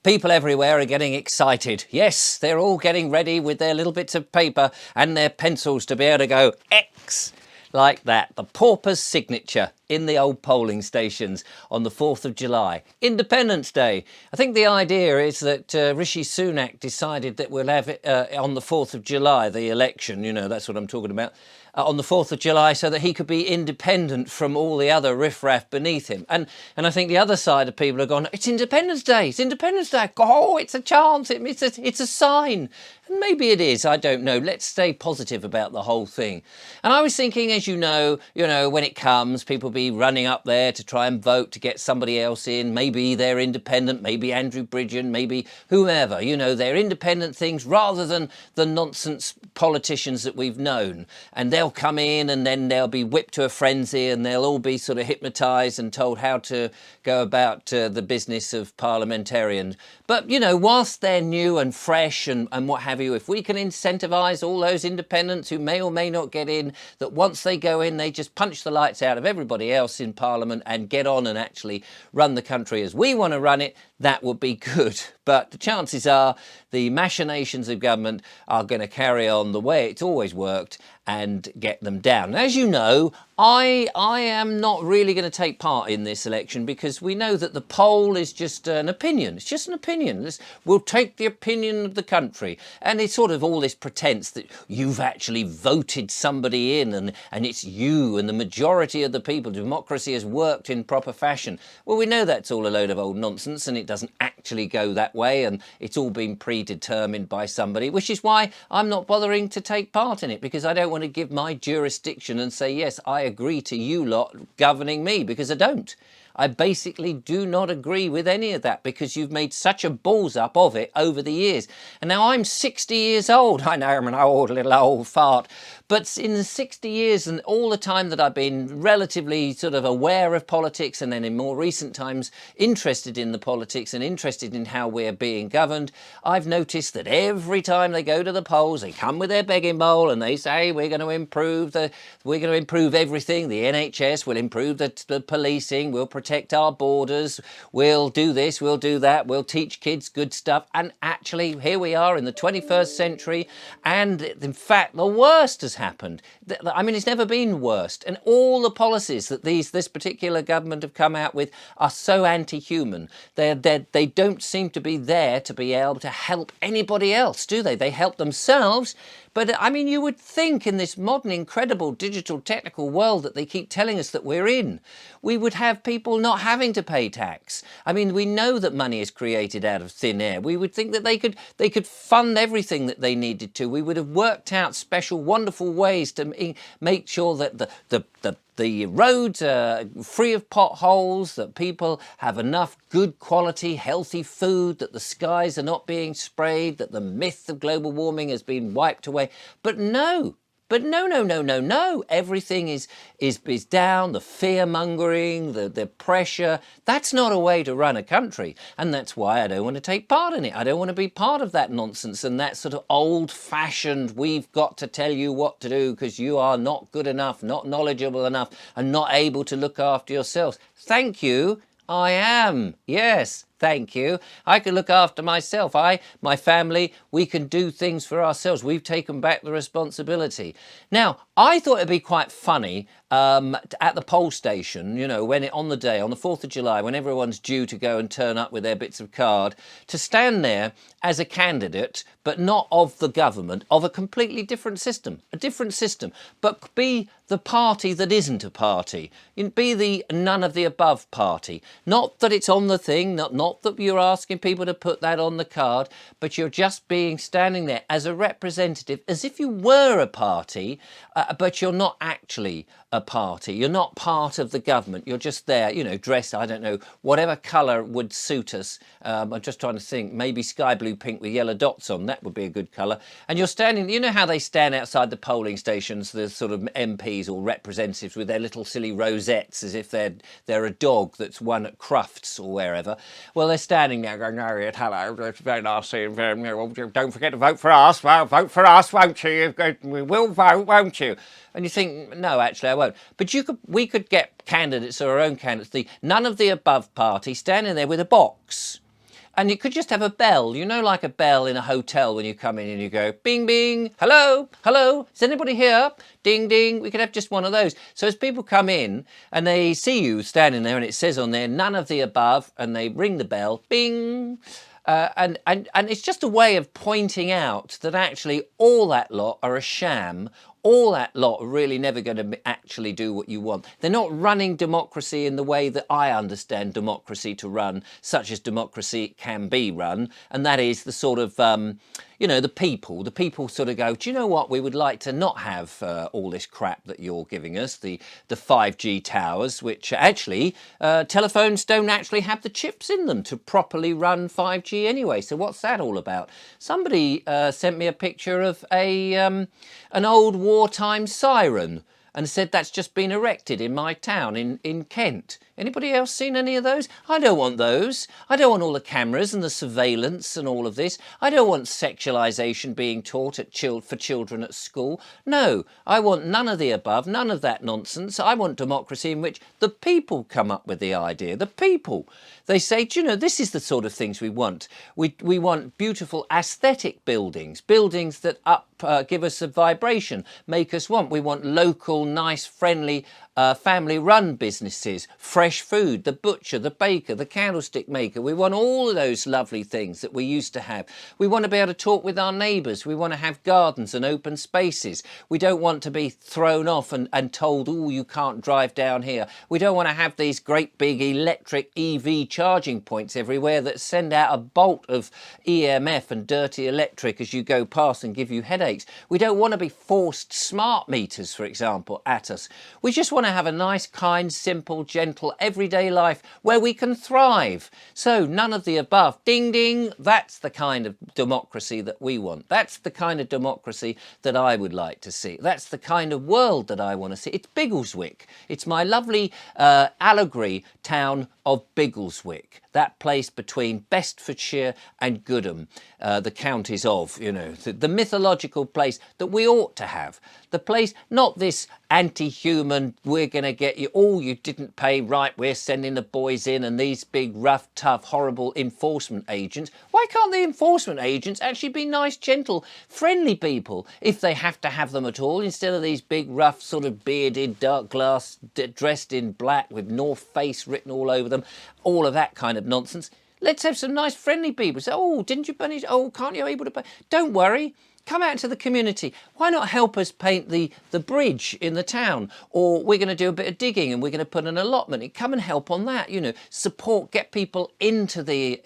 People everywhere are getting excited. Yes, they're all getting ready with their little bits of paper and their pencils to be able to go X like that. The pauper's signature in the old polling stations on the 4th of July. Independence Day. I think the idea is that Rishi Sunak decided that we'll have it on the 4th of July, the election, you know, that's what I'm talking about, on the 4th of July, so that he could be independent from all the other riffraff beneath him. And I think the other side of people have gone, it's Independence Day, it's Independence Day. Oh, it's a chance, it's a sign. And maybe it is, I don't know. Let's stay positive about the whole thing. And I was thinking, as you know, when it comes, people be running up there to try and vote to get somebody else in. Maybe they're independent, maybe Andrew Bridgen, maybe whomever. You know, they're independent things rather than the nonsense politicians that we've known. And they'll come in and then they'll be whipped to a frenzy and they'll all be sort of hypnotised and told how to go about the business of parliamentarians. But, you know, whilst they're new and fresh and what have you, if we can incentivise all those independents who may or may not get in, that once they go in, they just punch the lights out of everybody else in Parliament and get on and actually run the country as we want to run it, that would be good. But the chances are the machinations of government are going to carry on the way it's always worked and get them down. And as you know, I am not really going to take part in this election because we know that the poll is just an opinion. It's just an opinion. We'll take the opinion of the country. And it's sort of all this pretense that you've actually voted somebody in and it's you and the majority of the people. Democracy has worked in proper fashion. Well, we know that's all a load of old nonsense and it doesn't actually go that way and it's all been predetermined by somebody, which is why I'm not bothering to take part in it, because I don't want to give my jurisdiction and say, yes, I agree to you lot governing me, because I don't. I basically do not agree with any of that because you've made such a balls up of it over the years. And now I'm 60 years old. I know I'm an old little old fart. But in the 60 years and all the time that I've been relatively sort of aware of politics and then in more recent times interested in the politics and interested in how we're being governed, I've noticed that every time they go to the polls, they come with their begging bowl and they say, we're going to improve everything. The NHS will improve the policing, we'll protect our borders, we'll do this, we'll do that, we'll teach kids good stuff. And actually, here we are in the 21st century, and in fact, the worst has happened. I mean, it's never been worse. And all the policies that this particular government have come out with are so anti-human. They don't seem to be there to be able to help anybody else, do they? They help themselves. But I mean, you would think in this modern, incredible digital technical world that they keep telling us that we're in, we would have people not having to pay tax. I mean, we know that money is created out of thin air. We would think that they could fund everything that they needed to. We would have worked out special, wonderful ways to make sure that the roads are free of potholes, that people have enough good quality, healthy food, that the skies are not being sprayed, that the myth of global warming has been wiped away. But no. Everything is down, the fear-mongering, the pressure. That's not a way to run a country. And that's why I don't want to take part in it. I don't want to be part of that nonsense and that sort of old-fashioned, we've got to tell you what to do because you are not good enough, not knowledgeable enough, and not able to look after yourselves. Thank you. I am. Yes, thank you. I can look after myself. My family, we can do things for ourselves. We've taken back the responsibility. Now, I thought it'd be quite funny at the poll station, you know, on the 4th of July, when everyone's due to go and turn up with their bits of card, to stand there as a candidate, but not of the government, of a completely different system, but be the party that isn't a party. Be the none of the above party. Not that it's on the thing, not that you're asking people to put that on the card, but you're just standing there as a representative, as if you were a party, but you're not actually a party. You're not part of the government. You're just there, you know, dressed, I don't know, whatever colour would suit us. I'm just trying to think, maybe sky blue pink with yellow dots on, that would be a good colour. And you're standing, you know how they stand outside the polling stations, the sort of MPs or representatives with their little silly rosettes as if they're a dog that's won at Crufts or wherever. Well, they're standing there going, oh, hello, it's very nice seeing you. Don't forget to vote for us. Well, vote for us, won't you? We will vote, won't you? And you think, no, actually, I won't. But we could get candidates or our own candidates, none of the above party, standing there with a box. And you could just have a bell, you know, like a bell in a hotel when you come in and you go, bing, bing, hello, hello, is anybody here? Ding, ding. We could have just one of those. So as people come in and they see you standing there and it says on there, none of the above, and they ring the bell, bing. And it's just a way of pointing out that actually all that lot are a sham. All that lot are really never going to actually do what you want. They're not running democracy in the way that I understand democracy to run, such as democracy can be run. And that is the sort of, you know, the people sort of go, do you know what? We would like to not have all this crap that you're giving us, the 5G towers, which actually telephones don't actually have the chips in them to properly run 5G anyway. So what's that all about? Somebody sent me a picture of an old wartime siren and said that's just been erected in my town in Kent. Anybody else seen any of those? I don't want those. I don't want all the cameras and the surveillance and all of this. I don't want sexualisation being taught for children at school. No, I want none of the above, none of that nonsense. I want democracy in which the people come up with the idea. The people. They say, do you know, this is the sort of things we want. We want beautiful aesthetic buildings, buildings that give us a vibration, make us want. We want local, nice, friendly, family-run businesses, fresh food, the butcher, the baker, the candlestick maker. We want all of those lovely things that we used to have. We want to be able to talk with our neighbours. We want to have gardens and open spaces. We don't want to be thrown off and told, oh, you can't drive down here. We don't want to have these great big electric EV charging points everywhere that send out a bolt of EMF and dirty electric as you go past and give you headaches. We don't want to be forced smart meters, for example, at us. We just want to have a nice, kind, simple, gentle, everyday life where we can thrive. So none of the above. Ding, ding. That's the kind of democracy that we want. That's the kind of democracy that I would like to see. That's the kind of world that I want to see. It's Biggleswick. It's my lovely allegory town of Biggleswick, that place between Bedfordshire and Goodham, the counties of, you know, the mythological place that we ought to have. The place, not this anti-human, we're going to get you, oh, you didn't pay, right, we're sending the boys in, and these big, rough, tough, horrible enforcement agents. Why can't the enforcement agents actually be nice, gentle, friendly people if they have to have them at all, instead of these big, rough, sort of bearded, dark glass, dressed in black with North Face written all over them, all of that kind of nonsense. Let's have some nice, friendly people. Say, oh, didn't you pay? Oh, can't you able to pay? Don't worry. Come out to the community. Why not help us paint the bridge in the town? Or we're going to do a bit of digging and we're going to put an allotment. Come and help on that, you know, support, get people into the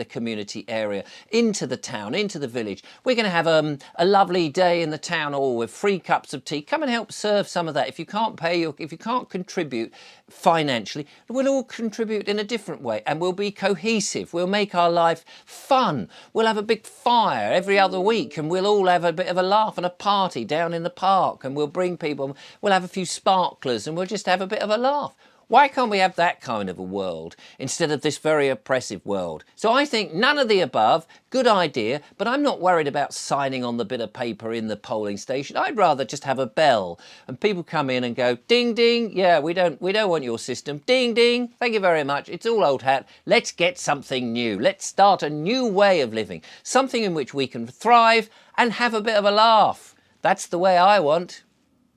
community area, into the town, into the village. We're going to have a lovely day in the town hall with free cups of tea. Come and help serve some of that. If you can't pay, or if you can't contribute financially, we'll all contribute in a different way and we'll be cohesive. We'll make our life fun. We'll have a big fire every other week and we'll all have a bit of a laugh and a party down in the park, and we'll bring people, we'll have a few sparklers and we'll just have a bit of a laugh. Why can't we have that kind of a world instead of this very oppressive world? So I think none of the above, good idea, but I'm not worried about signing on the bit of paper in the polling station. I'd rather just have a bell and people come in and go, ding, ding, yeah, we don't want your system. Ding, ding, thank you very much. It's all old hat. Let's get something new. Let's start a new way of living, something in which we can thrive and have a bit of a laugh. That's the way I want.